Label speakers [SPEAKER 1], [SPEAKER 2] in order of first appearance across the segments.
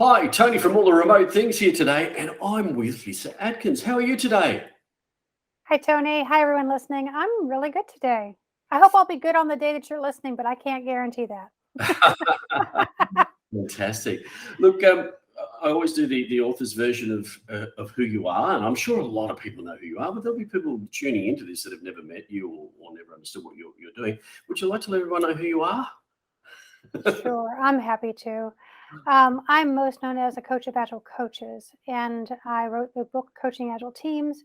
[SPEAKER 1] Hi, Tony from All the Remote Things here today, and I'm with Lyssa Adkins. How are you today?
[SPEAKER 2] Hi, Tony. Hi, everyone listening. I'm really good today. I hope I'll be good on the day that you're listening, but I can't guarantee that.
[SPEAKER 1] Fantastic. Look, I always do the author's version of who you are, and I'm sure a lot of people know who you are, but there'll be people tuning into this that have never met you or never understood what you're doing. Would you like to let everyone know who you are?
[SPEAKER 2] Sure, I'm happy to. I'm most known as a coach of Agile coaches, and I wrote the book Coaching Agile Teams,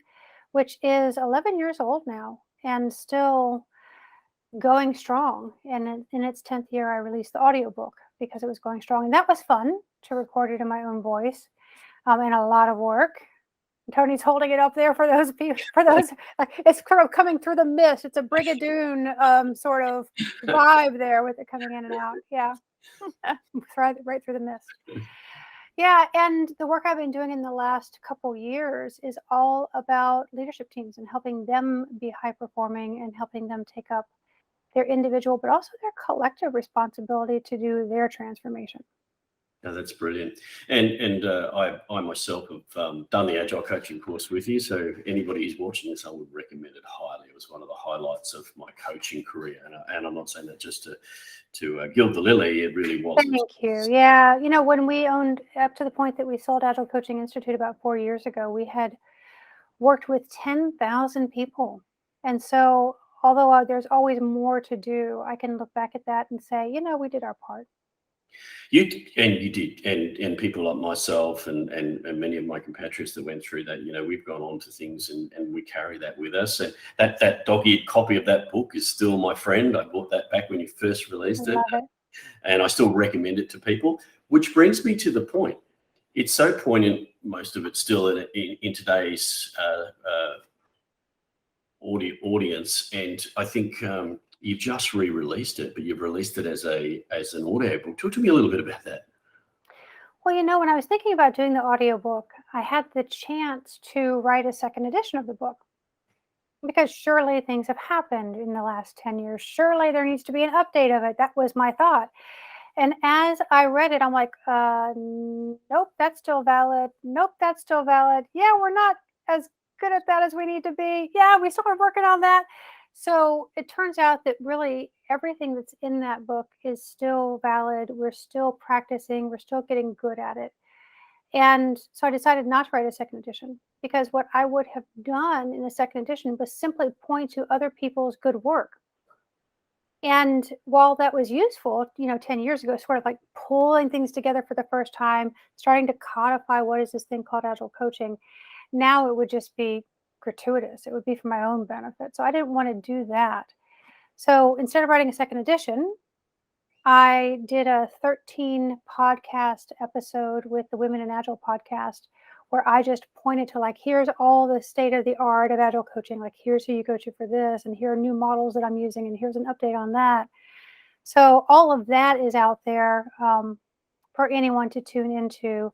[SPEAKER 2] which is 11 years old now and still going strong. And in its 10th year, I released the audiobook because it was going strong. And that was fun to record it in my own voice and a lot of work. Tony's holding it up there for those people. It's sort of coming through the mist. It's a Brigadoon sort of vibe there with it coming in and out. Yeah, right through the mist. Yeah, and the work I've been doing in the last couple years is all about leadership teams and helping them be high performing and helping them take up their individual, but also their collective responsibility to do their transformation.
[SPEAKER 1] No, that's brilliant. And I myself have done the Agile coaching course with you. So anybody who's watching this, I would recommend it highly. It was one of the highlights of my coaching career. And I'm not saying that just to gild the lily. It really was.
[SPEAKER 2] Thank you. Yeah. When we owned, up to the point that we sold Agile Coaching Institute about 4 years ago, we had worked with 10,000 people. And so although there's always more to do, I can look back at that and say, we did our part.
[SPEAKER 1] You did, and people like myself and many of my compatriots that went through that, we've gone on to things and we carry that with us. And that dog-eared copy of that book is still my friend. I bought that back when you first released it, and I still recommend it to people. Which brings me to the point. It's so poignant, most of it still in today's audience, and I think you've just re-released it, but you've released it as an audiobook. Talk to me a little bit about that.
[SPEAKER 2] Well, when I was thinking about doing the audiobook, I had the chance to write a second edition of the book because surely things have happened in the last 10 years. Surely there needs to be an update of it. That was my thought. And as I read it, I'm like, nope, that's still valid. Nope, that's still valid. Yeah, we're not as good at that as we need to be. Yeah, we still are working on that. So it turns out that really everything that's in that book is still valid. We're still practicing. We're still getting good at it. And so I decided not to write a second edition because what I would have done in the second edition was simply point to other people's good work. And while that was useful, 10 years ago, sort of like pulling things together for the first time, starting to codify what is this thing called Agile coaching, now it would just be gratuitous. It would be for my own benefit. So I didn't want to do that. So instead of writing a second edition, I did a 13 podcast episode with the Women in Agile podcast where I just pointed to here's all the state of the art of Agile coaching. Here's who you go to for this, and here are new models that I'm using, and here's an update on that. So all of that is out there for anyone to tune into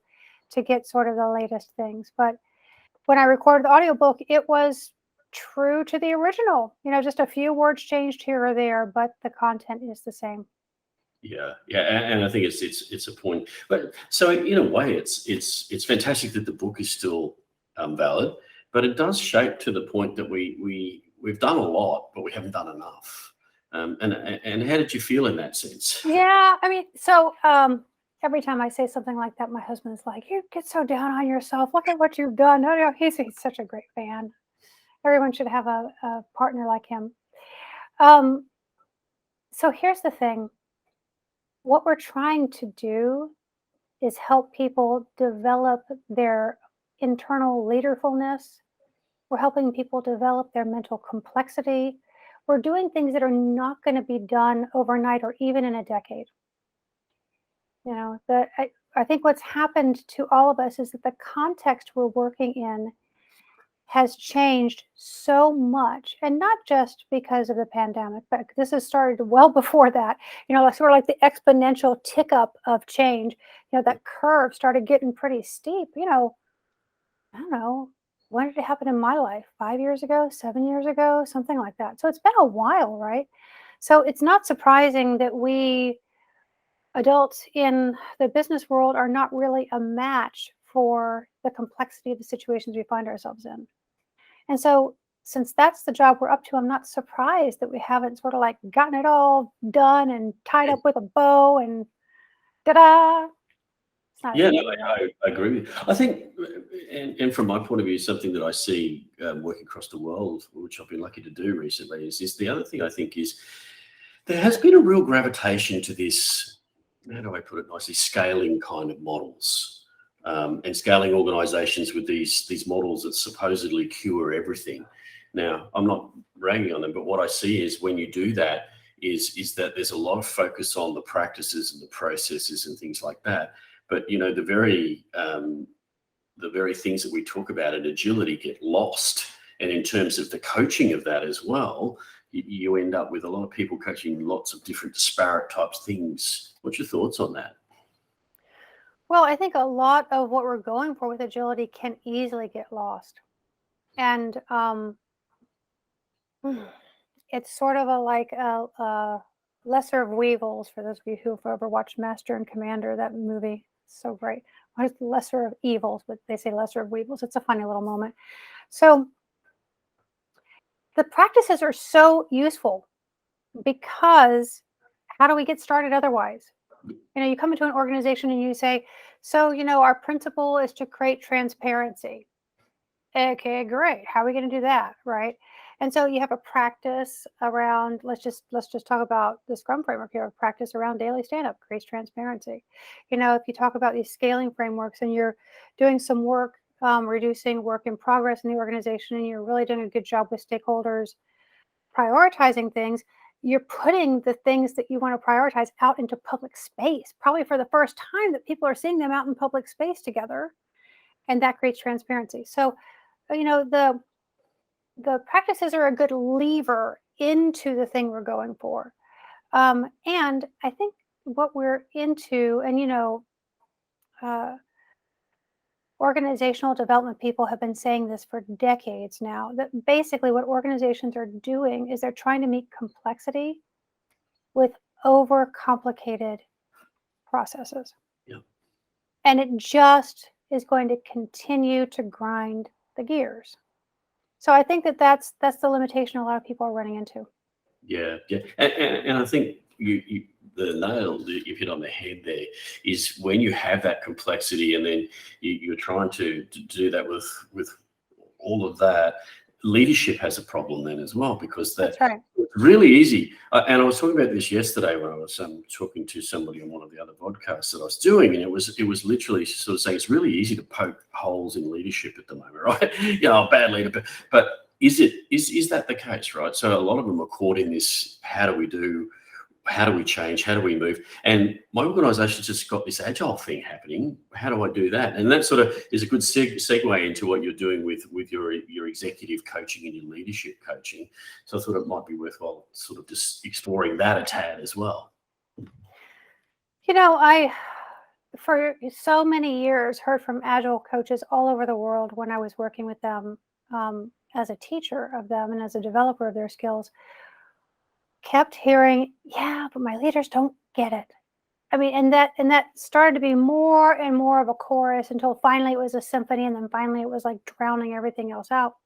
[SPEAKER 2] to get sort of the latest things. But when I recorded the audiobook, it was true to the original. Just a few words changed here or there, but the content is the same.
[SPEAKER 1] Yeah, and I think it's a point. But so in a way, it's fantastic that the book is still valid, but it does shape to the point that we've done a lot, but we haven't done enough. And how did you feel in that sense?
[SPEAKER 2] Yeah, I mean, so every time I say something like that, my husband's like, "You get so down on yourself. Look at what you've done." No, he's such a great fan. Everyone should have a partner like him. So here's the thing. What we're trying to do is help people develop their internal leaderfulness. We're helping people develop their mental complexity. We're doing things that are not going to be done overnight or even in a decade. I think what's happened to all of us is that the context we're working in has changed so much, and not just because of the pandemic, but this has started well before that. Sort of like the exponential tick up of change. That curve started getting pretty steep. I don't know, when did it happen in my life? 5 years ago, 7 years ago, something like that. So it's been a while, right? So it's not surprising that we adults in the business world are not really a match for the complexity of the situations we find ourselves in. And so, since that's the job we're up to, I'm not surprised that we haven't sort of like gotten it all done and tied up with a bow and ta-da. It's not as
[SPEAKER 1] Yeah, no,
[SPEAKER 2] easy as that.
[SPEAKER 1] I agree with you. I think, and from my point of view, something that I see working across the world, which I've been lucky to do recently, is the other thing I think is there has been a real gravitation to this, how do I put it nicely, scaling kind of models, and scaling organizations with these models that supposedly cure everything. Now, I'm not ragging on them, but what I see is when you do that, is that there's a lot of focus on the practices and the processes and things like that. But the very things that we talk about in agility get lost. And in terms of the coaching of that as well, you end up with a lot of people coaching lots of different disparate types things. What's your thoughts on that?
[SPEAKER 2] Well, I think a lot of what we're going for with agility can easily get lost. And it's sort of a lesser of weevils for those of you who've ever watched Master and Commander, that movie. It's so great. What is the lesser of evils? But they say lesser of weevils. It's a funny little moment. So the practices are so useful because how do we get started otherwise? You come into an organization and you say, so, our principle is to create transparency. Okay, great. How are we going to do that, right? And so you have a practice around, let's just talk about the Scrum framework here, a practice around daily stand-up, creates transparency. If you talk about these scaling frameworks and you're doing some work, reducing work in progress in the organization, and you're really doing a good job with stakeholders, prioritizing things, you're putting the things that you want to prioritize out into public space, probably for the first time that people are seeing them out in public space together, and that creates transparency. So, the practices are a good lever into the thing we're going for. And I think what we're into, and uh, organizational development people have been saying this for decades now, that basically what organizations are doing is they're trying to meet complexity with overcomplicated processes.
[SPEAKER 1] Yeah.
[SPEAKER 2] And it just is going to continue to grind the gears. So I think that's the limitation a lot of people are running into.
[SPEAKER 1] Yeah, yeah, and I think the nail that you've hit on the head there is when you have that complexity, and then you're trying to do that with all of that. Leadership has a problem then as well, because that
[SPEAKER 2] That's right.
[SPEAKER 1] it's really easy. And I was talking about this yesterday when I was talking to somebody on one of the other podcasts that I was doing, and it was literally sort of saying it's really easy to poke holes in leadership at the moment, right? Bad leader, but is that the case, right? So a lot of them are caught in this: how do we change, how do we move? And my organization's just got this agile thing happening. How do I do that? And that sort of is a good segue into what you're doing with your executive coaching and your leadership coaching. So I thought it might be worthwhile sort of just exploring that a tad as well.
[SPEAKER 2] I for so many years heard from agile coaches all over the world when I was working with them, as a teacher of them and as a developer of their skills, kept hearing, yeah, but my leaders don't get it. I mean, and that started to be more and more of a chorus until finally it was a symphony, and then finally it was like drowning everything else out.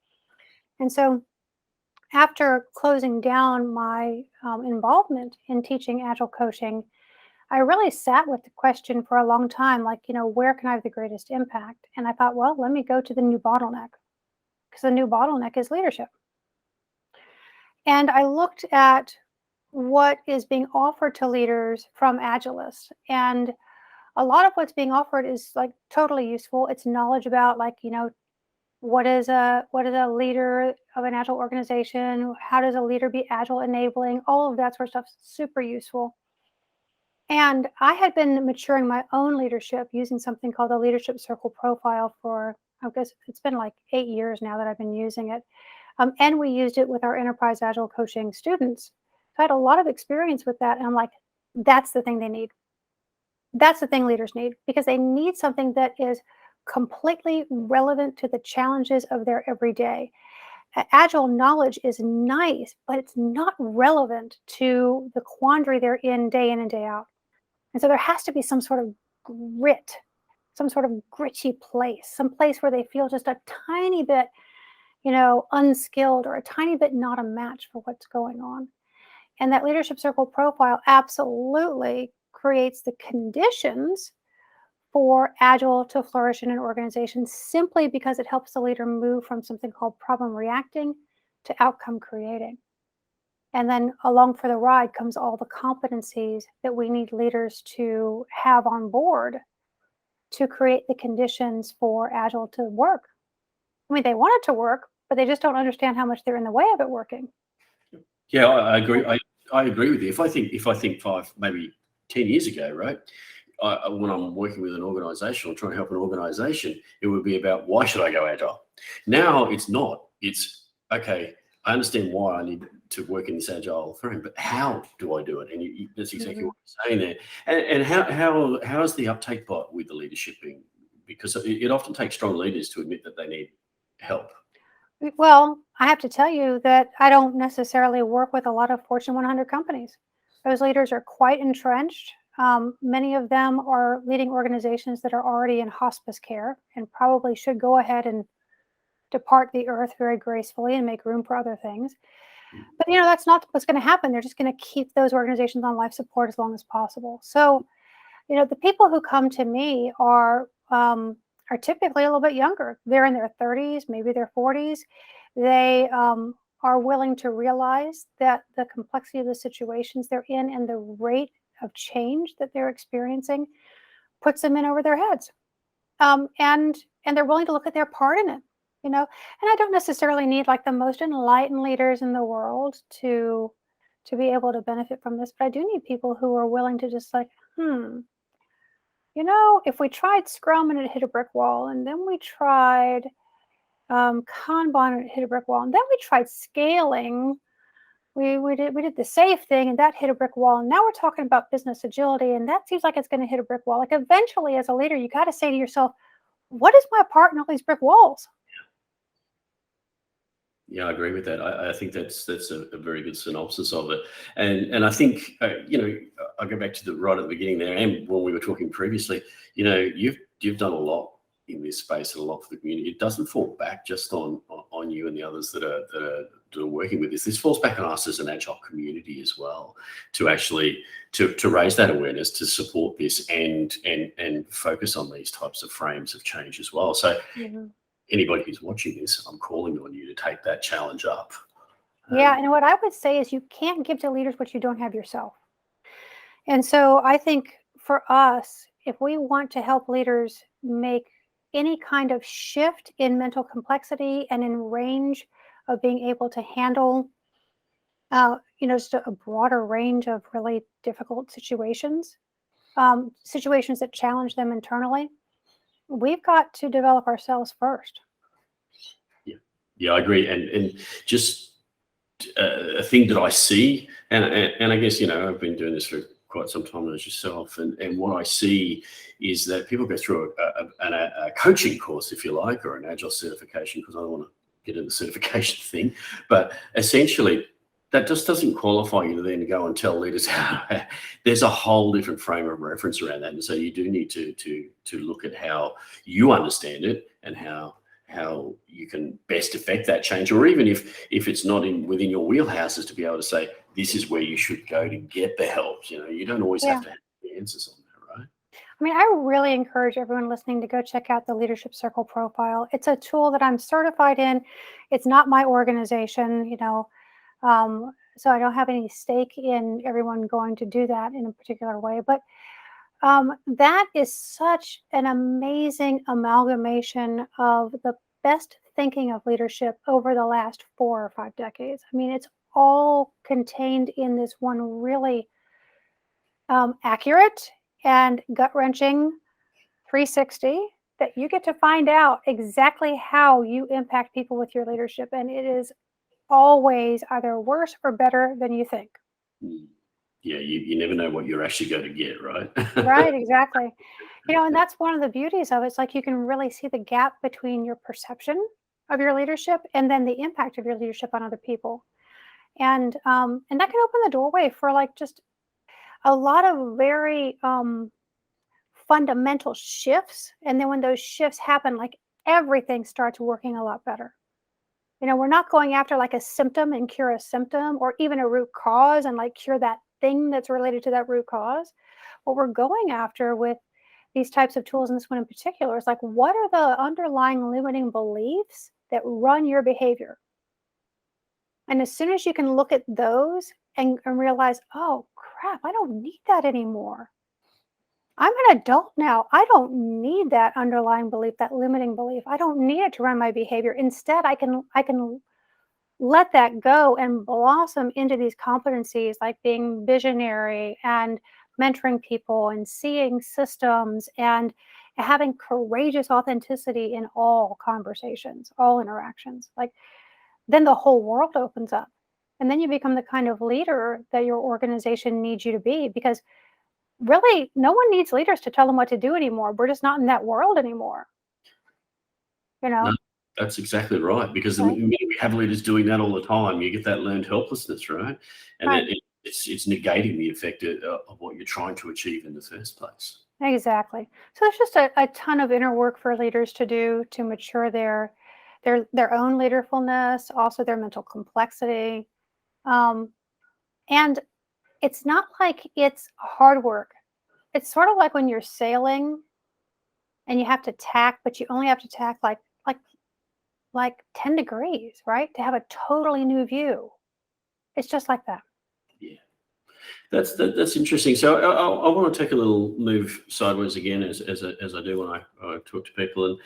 [SPEAKER 2] And so after closing down my involvement in teaching agile coaching, I really sat with the question for a long time, like, where can I have the greatest impact? And I thought, well, let me go to the new bottleneck, because the new bottleneck is leadership. And I looked at what is being offered to leaders from Agilists. And a lot of what's being offered is like totally useful. It's knowledge about, like, what is a leader of an agile organization? How does a leader be agile enabling? All of that sort of stuff, super useful. And I had been maturing my own leadership using something called the Leadership Circle Profile for, I guess it's been like 8 years now that I've been using it. And we used it with our enterprise agile coaching students. So I had a lot of experience with that. And I'm like, that's the thing they need. That's the thing leaders need, because they need something that is completely relevant to the challenges of their everyday. Agile knowledge is nice, but it's not relevant to the quandary they're in and day out. And so there has to be some sort of grit, some sort of gritty place, some place where they feel just a tiny bit, unskilled or a tiny bit not a match for what's going on. And that leadership circle profile absolutely creates the conditions for Agile to flourish in an organization simply because it helps the leader move from something called problem reacting to outcome creating. And then along for the ride comes all the competencies that we need leaders to have on board to create the conditions for Agile to work. I mean, they want it to work, but they just don't understand how much they're in the way of it working.
[SPEAKER 1] Yeah, I agree. I agree with you. If I think 5, maybe 10 years ago, right? When I'm working with an organization or trying to help an organization, it would be about why should I go Agile? Now it's not. It's okay. I understand why I need to work in this Agile frame, but how do I do it? And that's exactly what you're saying there. And how's the uptake with the leadership being? Because it often takes strong leaders to admit that they need help.
[SPEAKER 2] Well, I have to tell you that I don't necessarily work with a lot of Fortune 100 companies. Those leaders are quite entrenched. Many of them are leading organizations that are already in hospice care and probably should go ahead and depart the earth very gracefully and make room for other things. But that's not what's going to happen. They're just going to keep those organizations on life support as long as possible. So, the people who come to me are typically a little bit younger. They're in their 30s, maybe their 40s. They are willing to realize that the complexity of the situations they're in and the rate of change that they're experiencing puts them in over their heads. And they're willing to look at their part in it, And I don't necessarily need like the most enlightened leaders in the world to be able to benefit from this, but I do need people who are willing to just like, if we tried Scrum and it hit a brick wall, and then we tried Kanban and it hit a brick wall, and then we tried scaling, we did the safe thing and that hit a brick wall, and now we're talking about business agility, and that seems like it's going to hit a brick wall. Like eventually, as a leader, you got to say to yourself, what is my part in all these brick walls?
[SPEAKER 1] Yeah, I agree with that. I think that's a very good synopsis of it. And I think, I'll go back to the right at the beginning there, and when we were talking previously, you've done a lot in this space and a lot for the community. It doesn't fall back just on you and the others that are working with this. This falls back on us as an Agile community as well, to actually to raise that awareness, to support this and focus on these types of frames of change as well. So anybody who's watching this, I'm calling on you to take that challenge up.
[SPEAKER 2] Yeah, and what I would say is you can't give to leaders what you don't have yourself. And so I think for us, if we want to help leaders make any kind of shift in mental complexity and in range of being able to handle, just a broader range of really difficult situations, situations that challenge them internally, we've got to develop ourselves first.
[SPEAKER 1] Yeah, I agree. And just a thing that I see, and I guess, I've been doing this for quite some time as yourself, and what I see is that people go through a coaching course, if you like, or an Agile certification, because I don't want to get into the certification thing, but essentially that just doesn't qualify you to then go and tell leaders how. There's a whole different frame of reference around that, and so you do need to look at how you understand it and how you can best affect that change, or even if it's not within your wheelhouses, to be able to say this is where you should go to get the help. You don't always have to have the answers on that, right?
[SPEAKER 2] I mean, I really encourage everyone listening to go check out the Leadership Circle profile. It's a tool that I'm certified in. It's not my organization, so I don't have any stake in everyone going to do that in a particular way. But that is such an amazing amalgamation of the best thinking of leadership over the last 4 or 5 decades. I mean, it's all contained in this one really accurate and gut-wrenching 360 that you get to find out exactly how you impact people with your leadership. And it is always either worse or better than you think.
[SPEAKER 1] Yeah, you never know what you're actually going to get, right?
[SPEAKER 2] Right, exactly. And that's one of the beauties of it. It's like you can really see the gap between your perception of your leadership and then the impact of your leadership on other people. And that can open the doorway for like just a lot of very fundamental shifts. And then when those shifts happen, like everything starts working a lot better. We're not going after like a symptom and cure a symptom or even a root cause and like cure that thing that's related to that root cause. What we're going after with these types of tools, and this one in particular, is like, what are the underlying limiting beliefs that run your behavior? And as soon as you can look at those and realize, oh crap, I don't need that anymore. I'm an adult now. I don't need that underlying belief, that limiting belief. I don't need it to run my behavior. Instead, I can let that go and blossom into these competencies like being visionary and mentoring people and seeing systems and having courageous authenticity in all conversations, all interactions. Like then the whole world opens up. And then you become the kind of leader that your organization needs you to be, because really no one needs leaders to tell them what to do anymore. We're just not in that world anymore, you
[SPEAKER 1] No,
[SPEAKER 2] know?
[SPEAKER 1] that's exactly right. Because the
[SPEAKER 2] Right.
[SPEAKER 1] minute we have leaders doing that all the time, you get that learned helplessness, right? And
[SPEAKER 2] Right.
[SPEAKER 1] it's negating the effect of what you're trying to achieve in the first place.
[SPEAKER 2] Exactly. So there's just a ton of inner work for leaders to do to mature their own leaderfulness, also their mental complexity. Um, and it's not like it's hard work. It's sort of like when you're sailing and you have to tack, but you only have to tack like 10 degrees, right? To have a totally new view. It's just like that.
[SPEAKER 1] Yeah. That's interesting. So I want to take a little move sideways again, as I do when I talk to people, and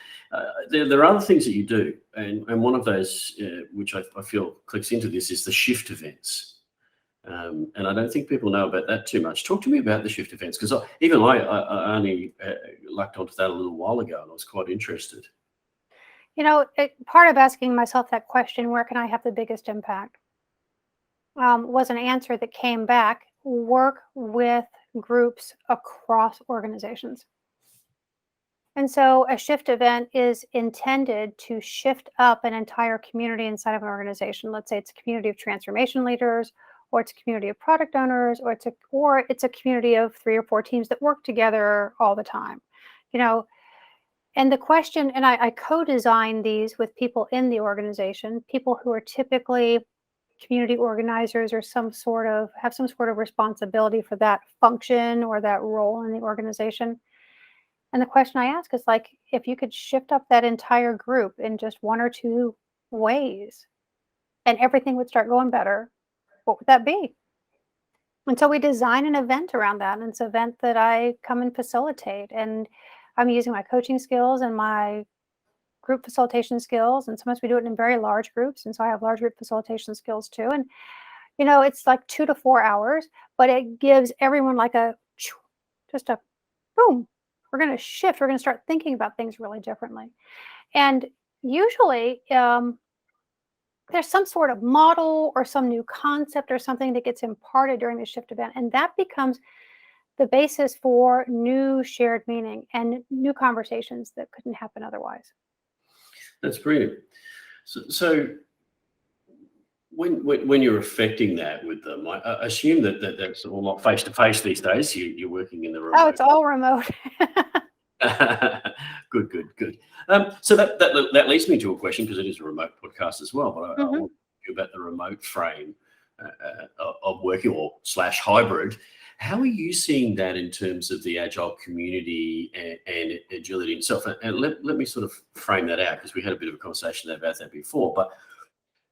[SPEAKER 1] there are other things that you do, and one of those which I feel clicks into this is the shift events. And I don't think people know about that too much. Talk to me about the shift events, because I only lucked onto that a little while ago, and I was quite interested.
[SPEAKER 2] Part of asking myself that question, where can I have the biggest impact, was an answer that came back: work with groups across organizations. And so a shift event is intended to shift up an entire community inside of an organization. Let's say it's a community of transformation leaders, or it's a community of product owners, or it's a community of 3 or 4 teams that work together all the time. You know, and the question, and I co-design these with people in the organization, people who are typically community organizers or have some sort of responsibility for that function or that role in the organization. And the question I ask is like, if you could shift up that entire group in just 1 or 2 ways and everything would start going better, what would that be? And so we design an event around that. And it's an event that I come and facilitate. And I'm using my coaching skills and my group facilitation skills. And sometimes we do it in very large groups. And so I have large group facilitation skills too. And, it's like 2 to 4 hours, but it gives everyone like just a boom. We're going to shift. We're going to start thinking about things really differently. And usually, there's some sort of model or some new concept or something that gets imparted during the shift event. And that becomes the basis for new shared meaning and new conversations that couldn't happen otherwise.
[SPEAKER 1] That's brilliant. So when you're affecting that with them, I assume that's all not face to face these days. You're working in the
[SPEAKER 2] Oh,
[SPEAKER 1] remote.
[SPEAKER 2] it's all remote.
[SPEAKER 1] Good, good, good. So that leads me to a question, because it is a remote podcast as well. But I
[SPEAKER 2] Mhm.
[SPEAKER 1] want to talk about the remote frame of working, or slash hybrid. How are you seeing that in terms of the agile community and agility itself? And let me sort of frame that out, because we had a bit of a conversation about that before. But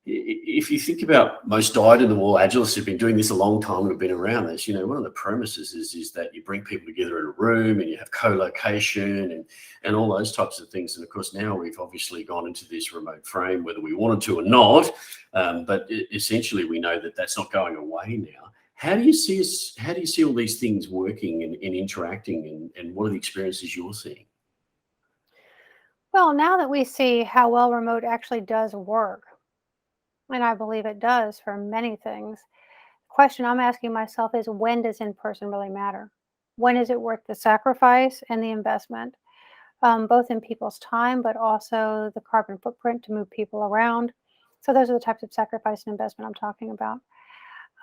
[SPEAKER 1] if you think about most dyed-in-the-wool agilists who've been doing this a long time and have been around this, one of the premises is that you bring people together in a room and you have co-location and all those types of things. And of course, now we've obviously gone into this remote frame, whether we wanted to or not. But essentially, we know that that's not going away now. How do you see all these things working and interacting, and what are the experiences you're seeing?
[SPEAKER 2] Well, now that we see how well remote actually does work, and I believe it does for many things, the question I'm asking myself is, when does in person really matter? When is it worth the sacrifice and the investment, both in people's time, but also the carbon footprint to move people around? So those are the types of sacrifice and investment I'm talking about.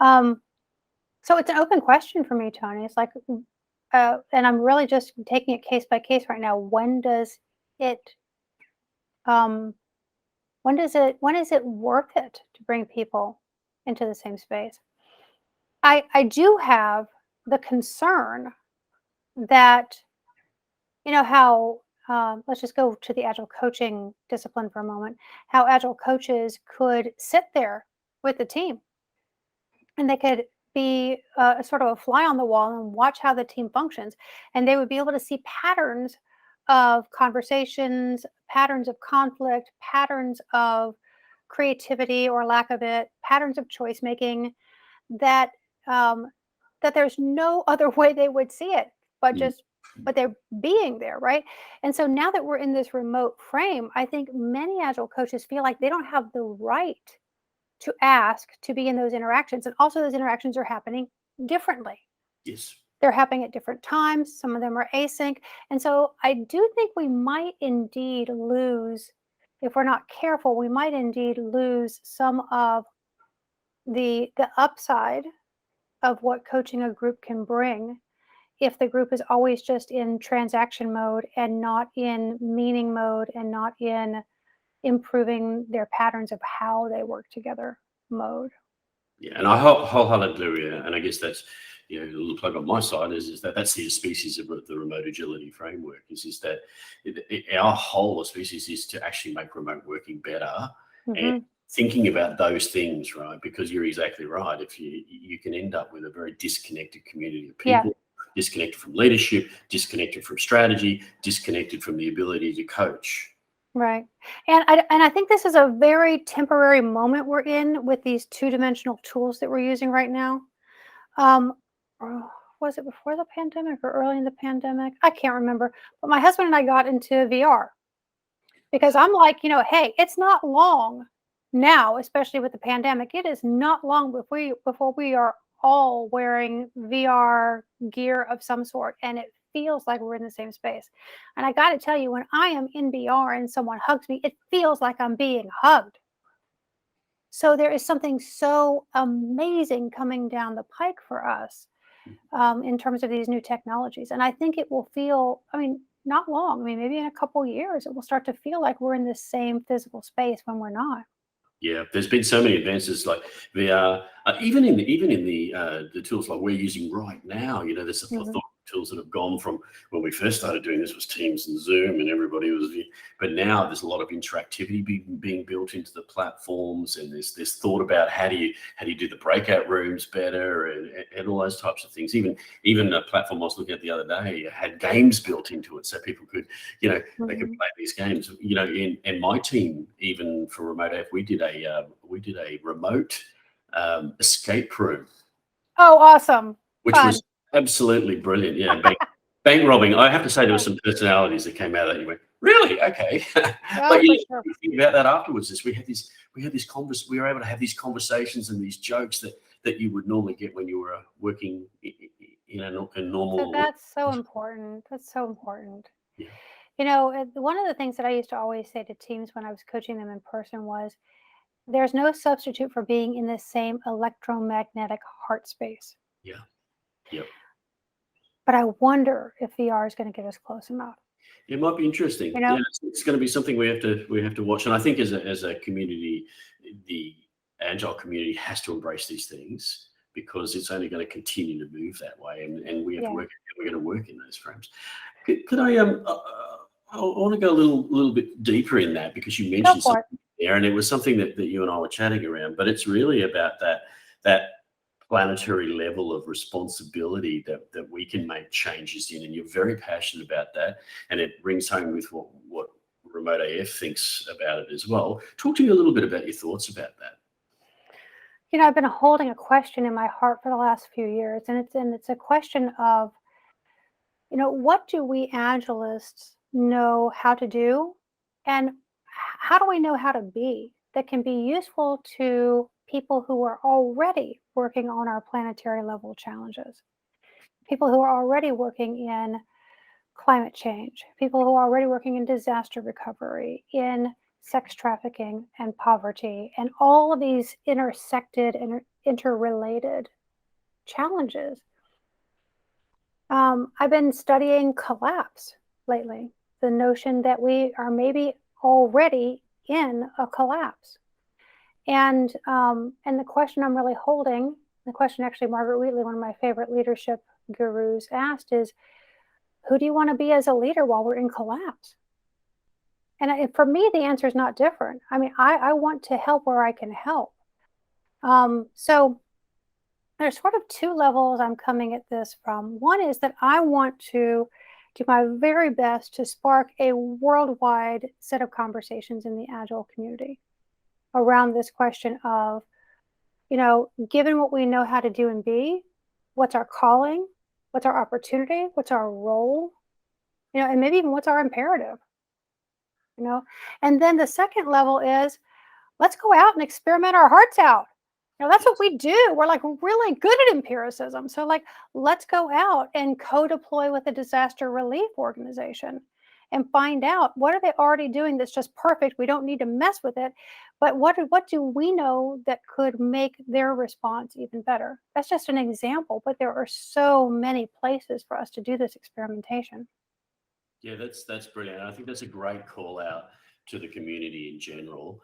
[SPEAKER 2] Um, So it's an open question for me, Tony. It's like, and I'm really just taking it case by case right now. It, um, when is it worth it to bring people into the same space? I do have the concern that, how, let's just go to the agile coaching discipline for a moment, how agile coaches could sit there with the team and they could be a sort of a fly on the wall and watch how the team functions. And they would be able to see patterns of conversations, patterns of conflict, patterns of creativity or lack of it, patterns of choice making that um, that there's no other way they would see it but
[SPEAKER 1] Mm.
[SPEAKER 2] just but they're being there, right? And so now that we're in this remote frame, I think many agile coaches feel like they don't have the right to ask to be in those interactions. And also those interactions are happening differently.
[SPEAKER 1] Yes.
[SPEAKER 2] They're happening at different times. Some of them are async. And so I do think we might indeed lose, if we're not careful, we might indeed lose some of the upside of what coaching a group can bring if the group is always just in transaction mode and not in meaning mode and not in improving their patterns of how they work together mode.
[SPEAKER 1] Yeah, and I wholeheartedly agree. And I guess that's, a little plug on my side is that that's the species of the remote agility framework. Is that our whole of species is to actually make remote working better, and
[SPEAKER 2] Hmm.
[SPEAKER 1] thinking about those things, right? Because you're exactly right. If you can end up with a very disconnected community of
[SPEAKER 2] Yeah,
[SPEAKER 1] people, disconnected from leadership, disconnected from strategy, disconnected from the ability to coach.
[SPEAKER 2] right. And I think this is a very temporary moment we're in with these two-dimensional tools that we're using right now. Um, oh, was it before the pandemic or early in the pandemic? I can't remember. But my husband and I got into VR because I'm like, hey, it's not long now, especially with the pandemic. It is not long before we are all wearing VR gear of some sort, and it feels like we're in the same space. And I got to tell you, when I am in VR and someone hugs me, it feels like I'm being hugged. So there is something so amazing coming down the pike for us in terms of these new technologies. And I think it will feel, I mean, not long. I mean, maybe in a couple years, it will start to feel like we're in the same physical space when we're not.
[SPEAKER 1] Yeah, there's been so many advances like VR, even in the tools like we're using right now. There's a plethora
[SPEAKER 2] Hmm.
[SPEAKER 1] of tools that have gone from when we first started doing this was Teams and Zoom, and everybody was. But now there's a lot of interactivity being built into the platforms, and there's thought about how do you do the breakout rooms better, and all those types of things. Even a platform I was looking at the other day had games built into it, so people could they could
[SPEAKER 2] Hmm.
[SPEAKER 1] play these games. In my team, even for remote AF, we did a remote escape room,
[SPEAKER 2] Oh, awesome.
[SPEAKER 1] which
[SPEAKER 2] Fun.
[SPEAKER 1] was absolutely brilliant. Yeah, bank robbing. I have to say there were some personalities that came out of that. You went, really? Okay,
[SPEAKER 2] Oh,
[SPEAKER 1] but
[SPEAKER 2] for sure.
[SPEAKER 1] you think about that afterwards. Is we were able to have these conversations and these jokes that you would normally get when you were working in a
[SPEAKER 2] So
[SPEAKER 1] normal.
[SPEAKER 2] that's so important. That's so important.
[SPEAKER 1] Yeah,
[SPEAKER 2] One of the things that I used to always say to teams when I was coaching them in person was there's no substitute for being in the same electromagnetic heart space.
[SPEAKER 1] yeah, yep.
[SPEAKER 2] But I wonder if VR is going to get us close enough.
[SPEAKER 1] It might be interesting.
[SPEAKER 2] You
[SPEAKER 1] Yeah,
[SPEAKER 2] know?
[SPEAKER 1] it's going to be something we have to watch. And I think as a community, the agile community has to embrace these things because it's only going to continue to move that way, and we have to
[SPEAKER 2] Yeah.
[SPEAKER 1] work. We're going to work in those frames. Could I want to go a little bit deeper in that because you
[SPEAKER 2] Go
[SPEAKER 1] mentioned
[SPEAKER 2] for it.
[SPEAKER 1] something there, and it was something that you and I were chatting around. But it's really about that planetary level of responsibility that we can make changes in, and you're very passionate about that, and it rings home with what Remote AF thinks about it as well. Talk to me a little bit about your thoughts about that.
[SPEAKER 2] I've been holding a question in my heart for the last few years, and it's a question of, what do we agilists know how to do, and how do we know how to be that can be useful to people who are already working on our planetary level challenges, people who are already working in climate change, people who are already working in disaster recovery, in sex trafficking and poverty, and all of these intersected and interrelated challenges. I've been studying collapse lately, the notion that we are maybe already in a collapse. And the question I'm really holding, the question actually Margaret Wheatley, one of my favorite leadership gurus, asked is, who do you want to be as a leader while we're in collapse? And for me, the answer is not different. I mean, I want to help where I can help. So there's sort of two levels I'm coming at this from. One is that I want to do my very best to spark a worldwide set of conversations in the Agile community around this question of, given what we know how to do and be, what's our calling, what's our opportunity, what's our role, and maybe even what's our imperative, And then the second level is, let's go out and experiment our hearts out. That's what we do. We're like really good at empiricism. So like, let's go out and co-deploy with a disaster relief organization and find out what are they already doing that's just perfect. We don't need to mess with it. But what do we know that could make their response even better? That's just an example, but there are so many places for us to do this experimentation.
[SPEAKER 1] Yeah, that's brilliant. I think that's a great call out to the community in general.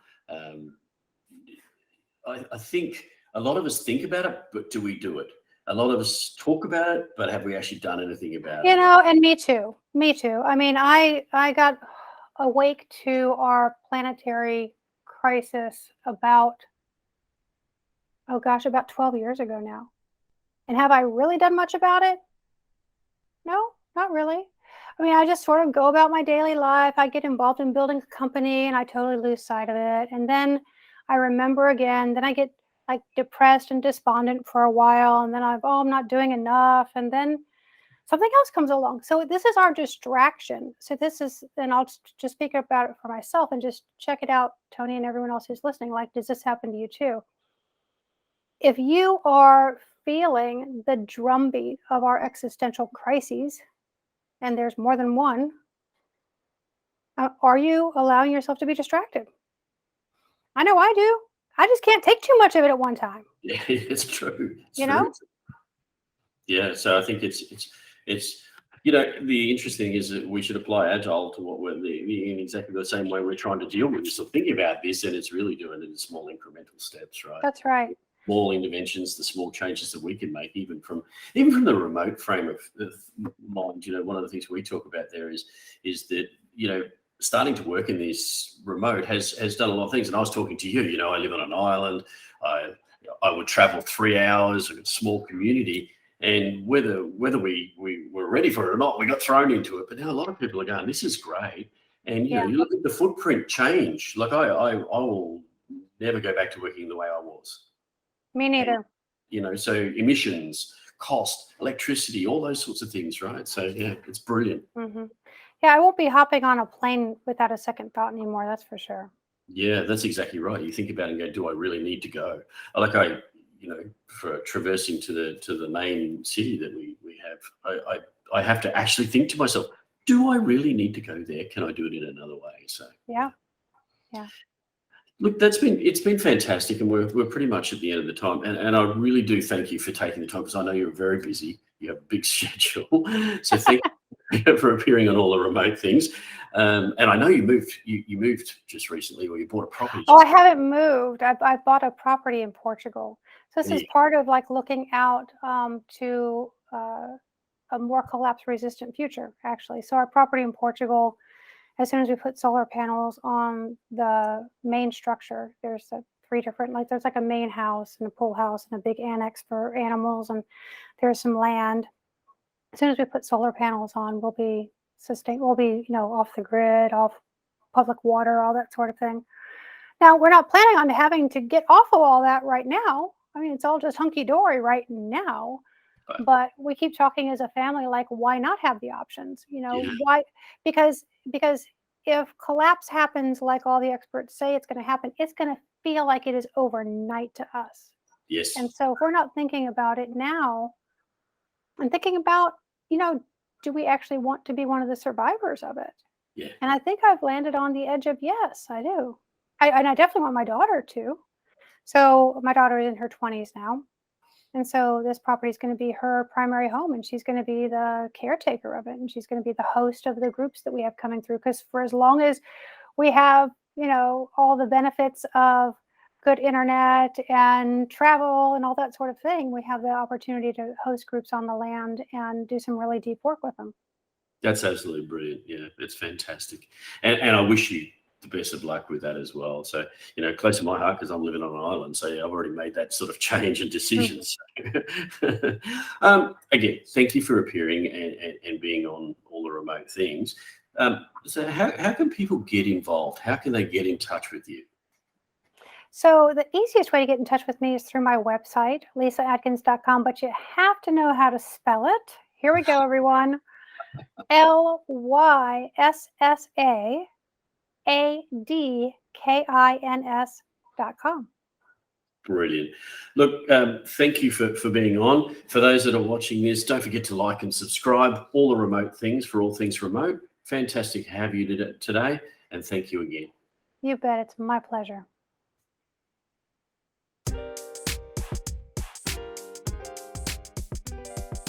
[SPEAKER 1] I think a lot of us think about it, but do we do it? A lot of us talk about it, but have we actually done anything about it?
[SPEAKER 2] And me too. Me too. I mean, I got awake to our planetary crisis about 12 years ago now. And have I really done much about it? No, not really. I mean, I just sort of go about my daily life. I get involved in building a company and I totally lose sight of it. And then I remember again, then I get like depressed and despondent for a while. And then I'm not doing enough. And then something else comes along. So this is our distraction. So and I'll just speak about it for myself and just check it out, Tony, and everyone else who's listening. Like, does this happen to you too? If you are feeling the drumbeat of our existential crises, and there's more than one, are you allowing yourself to be distracted? I know I do. I just can't take too much of it at one time.
[SPEAKER 1] Yeah, it's true.
[SPEAKER 2] You know?
[SPEAKER 1] Yeah, so I think it's the interesting thing is that we should apply Agile to what we're in exactly the same way we're trying to deal with this. So thinking about this, and it's really doing it in small incremental steps, right?
[SPEAKER 2] That's right.
[SPEAKER 1] Small interventions, the small changes that we can make, even from the remote frame of mind. One of the things we talk about there is that starting to work in this remote has done a lot of things. And I was talking to you. I live on an island. I would travel 3 hours, a small community. And whether we were ready for it or not, we got thrown into it. But now a lot of people are going, this is great. And, you look at the footprint change. Like I will never go back to working the way I was.
[SPEAKER 2] Me neither.
[SPEAKER 1] And, so emissions, cost, electricity, all those sorts of things, right? So, yeah, it's brilliant.
[SPEAKER 2] Mm-hmm. Yeah, I won't be hopping on a plane without a second thought anymore. That's for sure.
[SPEAKER 1] Yeah, that's exactly right. You think about it and go, do I really need to go? For traversing to the main city that we have, I have to actually think to myself, do I really need to go there? Can I do it in another way? So
[SPEAKER 2] yeah.
[SPEAKER 1] Look, it's been fantastic, and we're pretty much at the end of the time. And I really do thank you for taking the time, because I know you're very busy. You have a big schedule, so thank you for appearing on all the remote things. And I know you moved just recently, or you bought a property.
[SPEAKER 2] Oh, I haven't moved. I bought a property in Portugal. So this is part of like looking out to a more collapse-resistant future, actually. So our property in Portugal, as soon as we put solar panels on the main structure, there's three different, there's like a main house and a pool house and a big annex for animals, and there's some land. As soon as we put solar panels on, we'll be off the grid, off public water, all that sort of thing. Now, we're not planning on having to get off of all that right now. I mean, it's all just hunky-dory right now. But we keep talking as a family, like, why not have the options? Why? Because if collapse happens like all the experts say it's going to happen, it's going to feel like it is overnight to us.
[SPEAKER 1] Yes.
[SPEAKER 2] And so if we're not thinking about it now, and thinking about, do we actually want to be one of the survivors of it?
[SPEAKER 1] Yeah.
[SPEAKER 2] And I think I've landed on the edge of yes, I do. And I definitely want my daughter to. So my daughter is in her 20s now. And so this property is going to be her primary home, and she's going to be the caretaker of it, and she's going to be the host of the groups that we have coming through. Because for as long as we have, all the benefits of good internet and travel and all that sort of thing, we have the opportunity to host groups on the land and do some really deep work with them.
[SPEAKER 1] That's absolutely brilliant. Yeah, it's fantastic. And I wish you the best of luck with that as well. So, close to my heart because I'm living on an island. So yeah, I've already made that sort of change and decision. So, again, thank you for appearing and being on all the remote things. So how can people get involved? How can they get in touch with you?
[SPEAKER 2] So the easiest way to get in touch with me is through my website, lyssaadkins.com, but you have to know how to spell it. Here we go, everyone. LYSSAADKINS.com.
[SPEAKER 1] Brilliant. Look, thank you for being on. For those that are watching this, don't forget to like and subscribe. All the remote things for all things remote. Fantastic to have you today, and thank you again.
[SPEAKER 2] You bet. It's my pleasure.